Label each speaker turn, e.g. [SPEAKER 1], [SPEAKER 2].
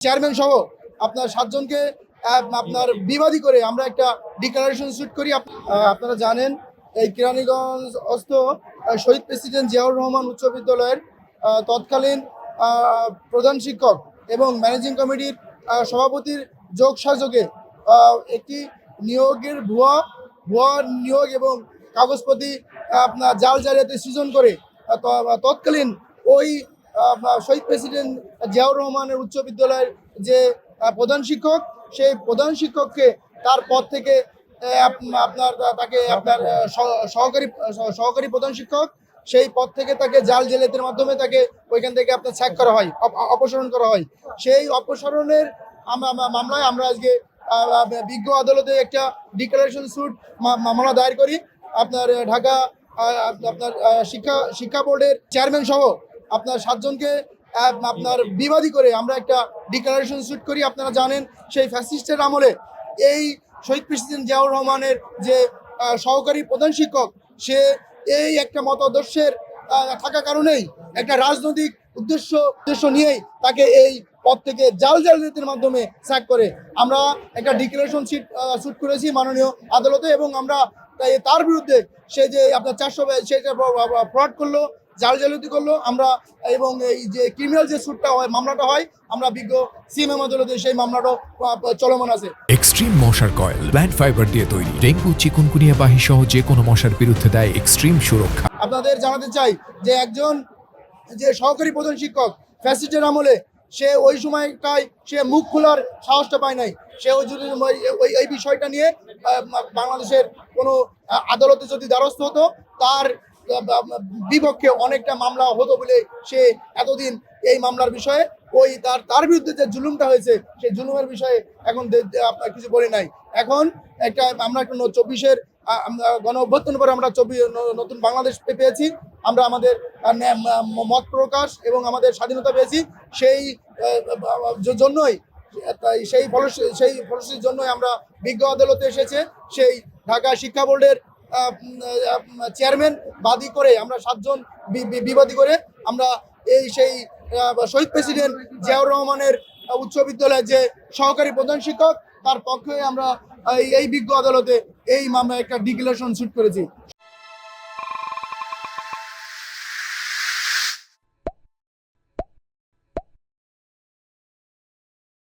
[SPEAKER 1] Chairman সহ আপনার 7 জনকে আপনার বিবাদী করে আমরা একটা ডিক্লারেশন শুট করি। আপনারা জানেন এই কেরানীগঞ্জ অস্ত শহীদ প্রেসিডেন্ট জিয়াউর রহমান উচ্চ বিদ্যালয়ের তৎকালীন প্রধান শিক্ষক এবং ম্যানেজিং কমিটির সভাপতির যোগ সাজকে একটি নিয়োগের ভুয়া নিয়োগ এবং কাগজপত্র আপনার জাল জালিয়াতি সৃজন করে তৎকালীন ওই শহীদ প্রেসিডেন্ট জিয়াউর রহমানের উচ্চ বিদ্যালয়ের যে প্রধান শিক্ষক, সেই প্রধান শিক্ষককে তার পদ থেকে আপনার তাকে আপনার সহকারী প্রধান শিক্ষক সেই পদ থেকে তাকে জাল জালিয়াতির মাধ্যমে তাকে ওইখান থেকে আপনার স্যাক করা হয়, অপসারণ করা হয়। সেই অপসারণের মামলায় আমরা আজকে বিজ্ঞ আদালতে একটা ডিক্লারেশন স্যুট মামলা দায়ের করি। আপনার ঢাকা আপনার শিক্ষা বোর্ডের চেয়ারম্যান সহ আপনার 7 জনকে আপনার বিবাদী করে আমরা একটা ডিক্লারেশন শুট করি। আপনারা জানেন সেই ফ্যাসিস্টের আমলে এই শহীদ প্রেসিডেন্ট জিয়াউর রহমানের যে সহকারী প্রধান শিক্ষক, সে এই একটা মতাদর্শের থাকা কারণেই একটা রাজনৈতিক উদ্দেশ্য নিয়েই তাকে এই পদ থেকে জাল জালিয়াতির মাধ্যমে স্যাক করে। আমরা একটা ডিক্লারেশন শুট করেছি মাননীয় আদালতে, এবং আমরা তার বিরুদ্ধে সে যে আপনার 400 সে যে ফ্রড করলো, জাল জালিয়াতি করলো, আমরা এবং এই যে ক্রিমিনাল যে স্যুটটা হয়, মামলাটা হয়, আমরা বিজ্ঞ সিএমএম আদালতে সেই মামলাটা চলমান আছে।
[SPEAKER 2] এক্সট্রিম মশার কয়েল প্ল্যান্ট ফাইবার দিয়ে তৈরি, ডেঙ্গু চিকুনগুনিয়া বাহি সহ যে কোনো মশার বিরুদ্ধে দেয় এক্সট্রিম সুরক্ষা।
[SPEAKER 1] আপনাদের জানাতে চাই যে একজন যে সহকারী প্রধান শিক্ষক ফ্যাসিস্টের আমলে সে ওই সময়টায় সে মুখ খোলার সাহসটা পায় নাই। সে এই বিষয়টা নিয়ে বাংলাদেশের কোনো আদালতে যদি দ্বারস্থ হতো, তার বিপক্ষে অনেকটা মামলা হতো বলে সে এতদিন এই মামলার বিষয়ে ওই তার বিরুদ্ধে যে জুলুমটা হয়েছে সেই জুলুমের বিষয়ে এখন কিছু বলি নাই। এখন আমরা একটা 24-এর গণ অভ্যুত্থানের পরে আমরা নতুন বাংলাদেশ পেয়েছি। আমরা আমাদের মত প্রকাশ এবং আমাদের স্বাধীনতা পেয়েছি। সেই জন্যই সেই ফলশ্রুতির জন্যই আমরা বিজ্ঞ আদালতে এসেছে সেই ঢাকা শিক্ষা বোর্ডের চেয়ারম্যান বাদী করে আমরা 7 জন বিবাদী করে আমরা সেই শহীদ প্রেসিডেন্ট জিয়াউর রহমানের উচ্চ বিদ্যালয়ের যে সহকারী প্রধান শিক্ষক তার পক্ষে আমরা এই বিজ্ঞ আদালতে এই মামলায় একটা ডিক্লারেশন শুট করেছি।